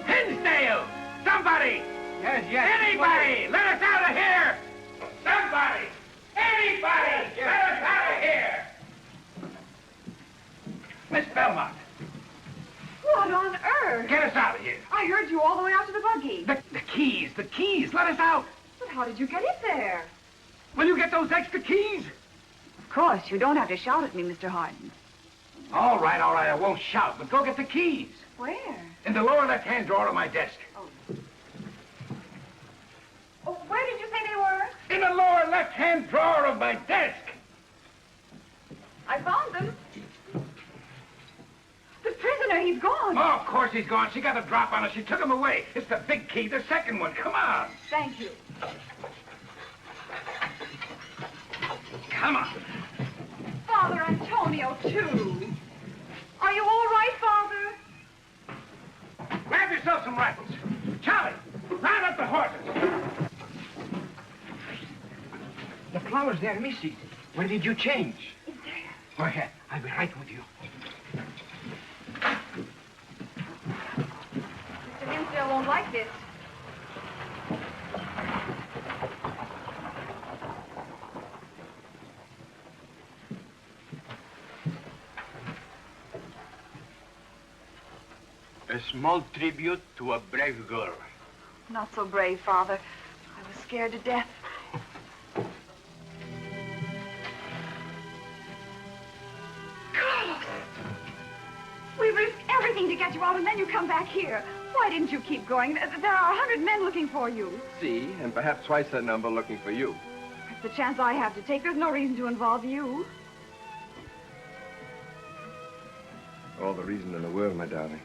Hinsdale! Somebody! Yes. Anybody! Let us out of here! Somebody! Anybody! Let us out of here! Miss Belmont. What on earth? Get us out of here. I heard you all the way out to the buggy. The keys. Let us out. But how did you get in there? Will you get those extra keys? Of course, you don't have to shout at me, Mr. Harden. All right, I won't shout, but go get the keys. Where? In the lower left-hand drawer of my desk. Oh, where did you say they were? In the lower left-hand drawer of my desk. I found them. The prisoner, he's gone. Oh, of course he's gone. She got a drop on us. She took him away. It's the big key, the second one. Come on. Thank you. Come on. Father Antonio, too. Are you all right, Father? Grab yourself some rifles. Charlie, round up the horses. The flowers, they're missing. Where did you change? Go ahead. I'll be right with you. Mr. Hinsdale won't like this. A small tribute to a brave girl. Not so brave, Father. I was scared to death. Carlos! We risked everything to get you out, and then you come back here. Why didn't you keep going? There are 100 men looking for you. See, and perhaps twice that number looking for you. It's the chance I have to take. There's no reason to involve you. All the reason in the world, my darling.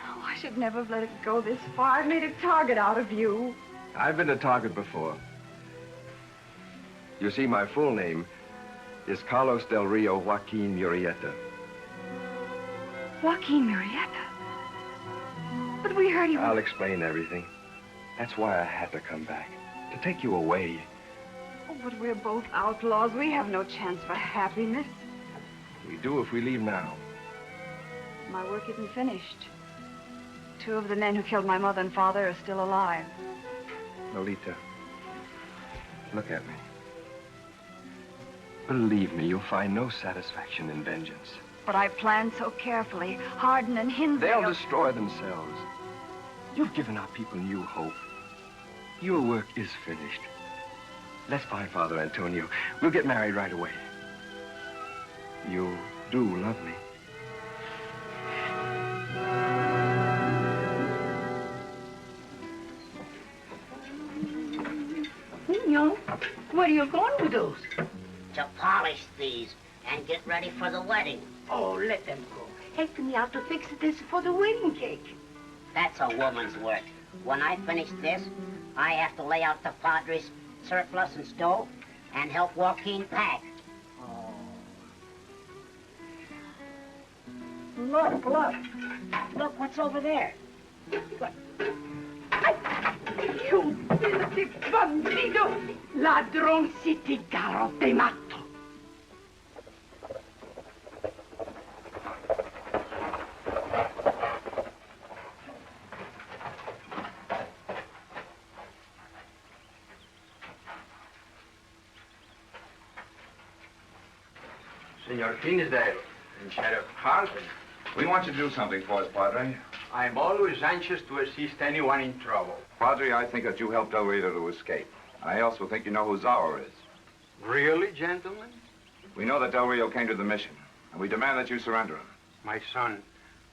Oh, I should never have let it go this far. I've made a target out of you. I've been a target before. You see, my full name is Carlos Del Rio Joaquin Murrieta. Joaquin Murrieta? But we heard he was... I'll explain everything. That's why I had to come back. To take you away. Oh, but we're both outlaws. We have no chance for happiness. We do if we leave now. My work isn't finished. 2 of the men who killed my mother and father are still alive. Lolita, look at me. Believe me, you'll find no satisfaction in vengeance. But I planned so carefully. Hardin and Hinsdale... They'll destroy themselves. You've given our people new hope. Your work is finished. Let's find Father Antonio. We'll get married right away. You do love me. Nino, where are you going with those? To polish these and get ready for the wedding. Oh, let them go. Help me out to fix this for the wedding cake. That's a woman's work. When I finish this, I have to lay out the Padre's surplus and stove and help Joaquin pack. Oh. Look. Look what's over there. What? You filthy bandido! Ladrón citigaro, te mato. Senor Hinsdale and Sheriff Hardin. We want you to do something for us, Padre. I'm always anxious to assist anyone in trouble. Padre, I think that you helped Del Rio to escape. I also think you know who Zara is. Really, gentlemen? We know that Del Rio came to the mission, and we demand that you surrender him. My son,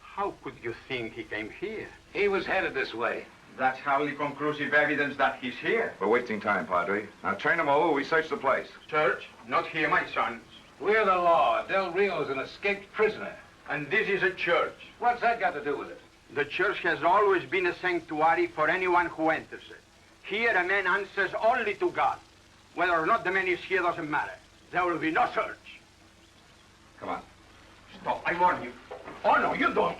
how could you think he came here? He was headed this way. That's hardly conclusive evidence that he's here. We're wasting time, Padre. Now turn him over, we search the place. Search? Not here, my sons. We're the law. Del Rio's an escaped prisoner. And this is a church. What's that got to do with it? The church has always been a sanctuary for anyone who enters it. Here, a man answers only to God. Whether or not the man is here doesn't matter. There will be no search. Come on. Stop, I warn you. Oh, no, you don't.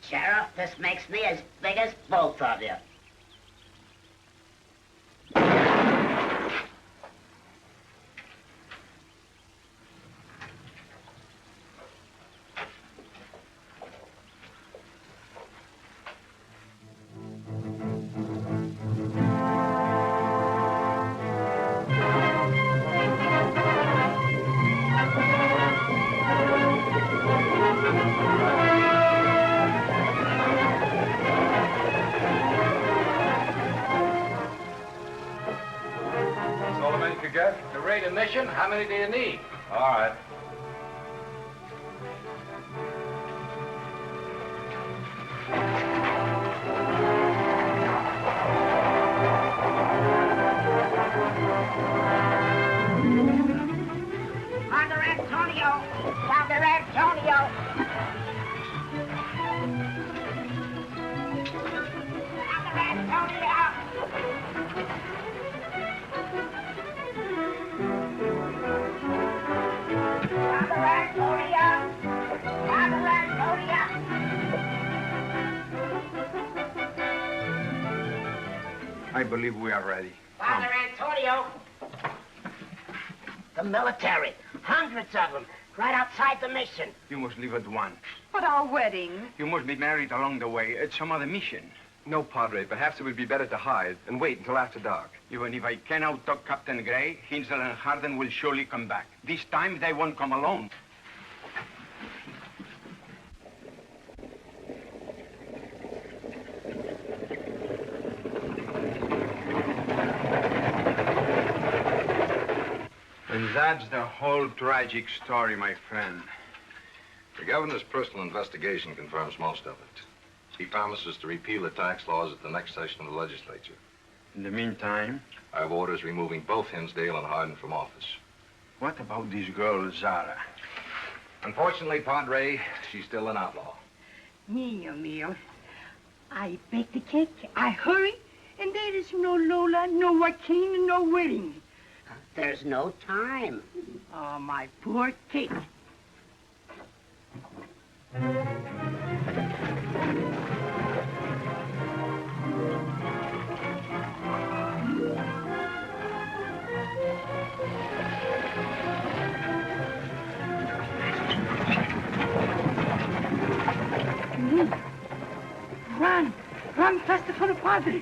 Sheriff, this makes me as big as both of you. To raid a mission, how many do you need? All right. Father Antonio! Father Antonio! Father Antonio! I believe we are ready. Father Antonio. The military. Hundreds of them. Right outside the mission. You must leave at once. But our wedding. You must be married along the way at some other mission. No, Padre. Perhaps it would be better to hide and wait until after dark. Even if I can outtalk Captain Gray, Hinsel and Harden will surely come back. This time, they won't come alone. And that's the whole tragic story, my friend. The governor's personal investigation confirms most of it. He promises to repeal the tax laws at the next session of the legislature. In the meantime? I have orders removing both Hinsdale and Harden from office. What about this girl, Zara? Unfortunately, Padre, she's still an outlaw. Mio. I bake the cake, I hurry, and there is no Lola, no Joaquin, no wedding. There's no time. Oh, my poor cake. Run faster for the Padre.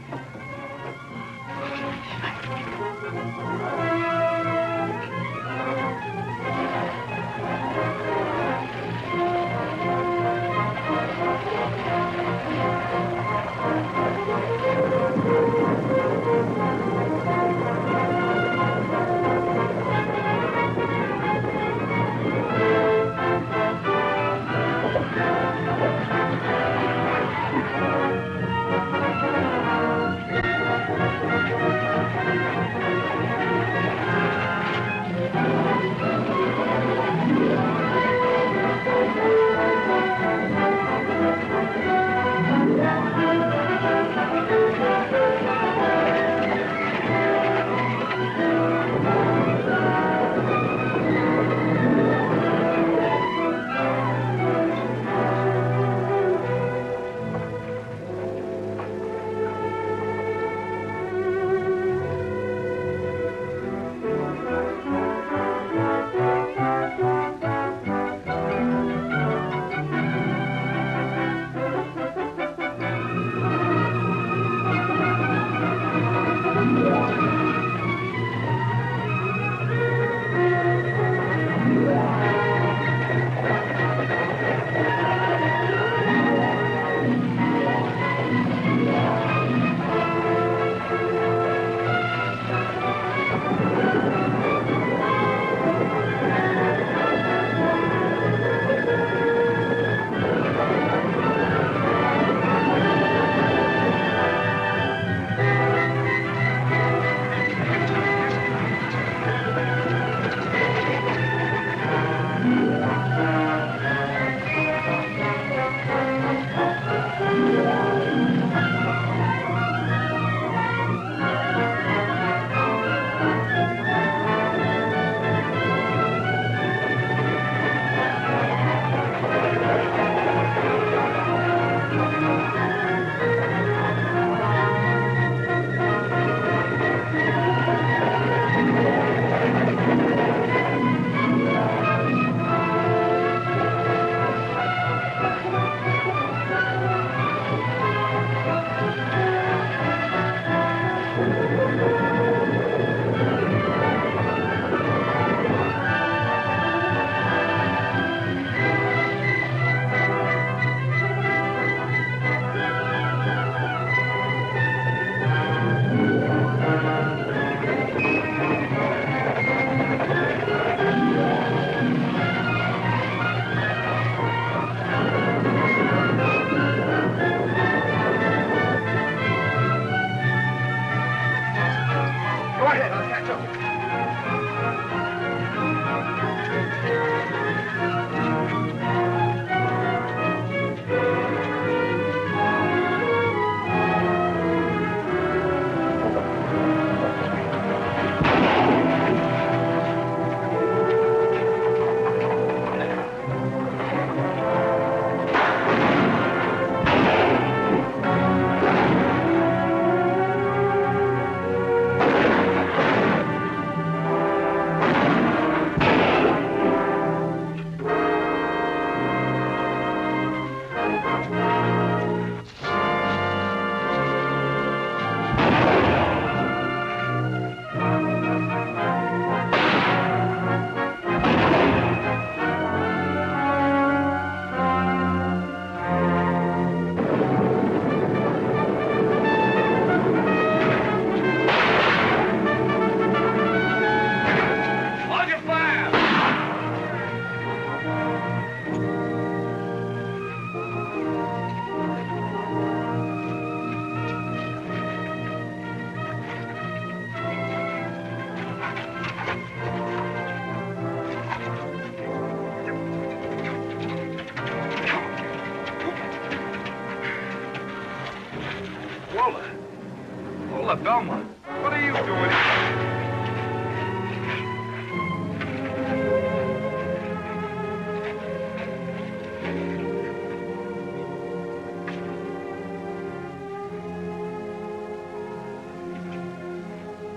Belmont, what are you doing?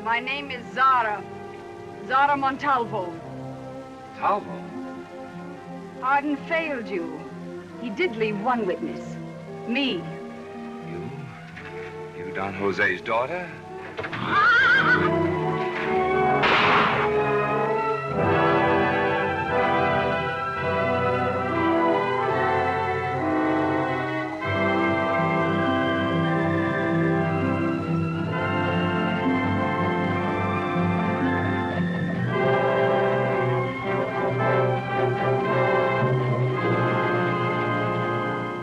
My name is Zara. Zara Montalvo. Talvo? Arden failed you. He did leave one witness. Me. You Don Jose's daughter?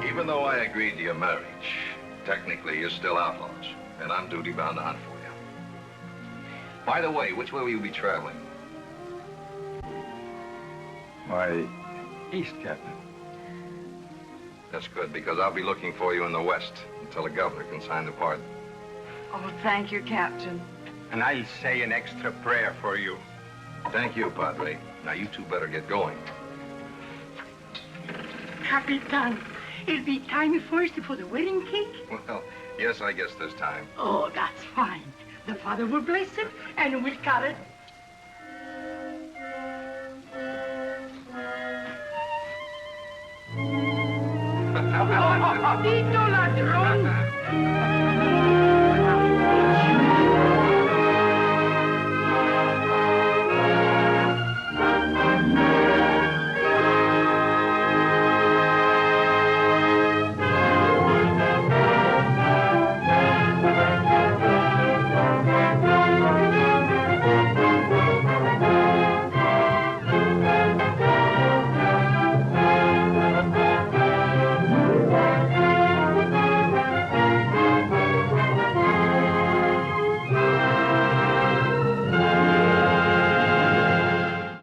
Even though I agreed to your marriage, technically you're still outlaws, and I'm duty-bound to hunt for you. By the way, which way will you be traveling? Why, east, Captain. That's good, because I'll be looking for you in the west until the governor can sign the pardon. Oh, thank you, Captain. And I'll say an extra prayer for you. Thank you, Padre. Now you two better get going. Capitan, it'll be time first for the wedding cake? Well, yes, I guess there's time. Oh, that's fine. The Father will bless it, and we'll cut it. Dito ladrón!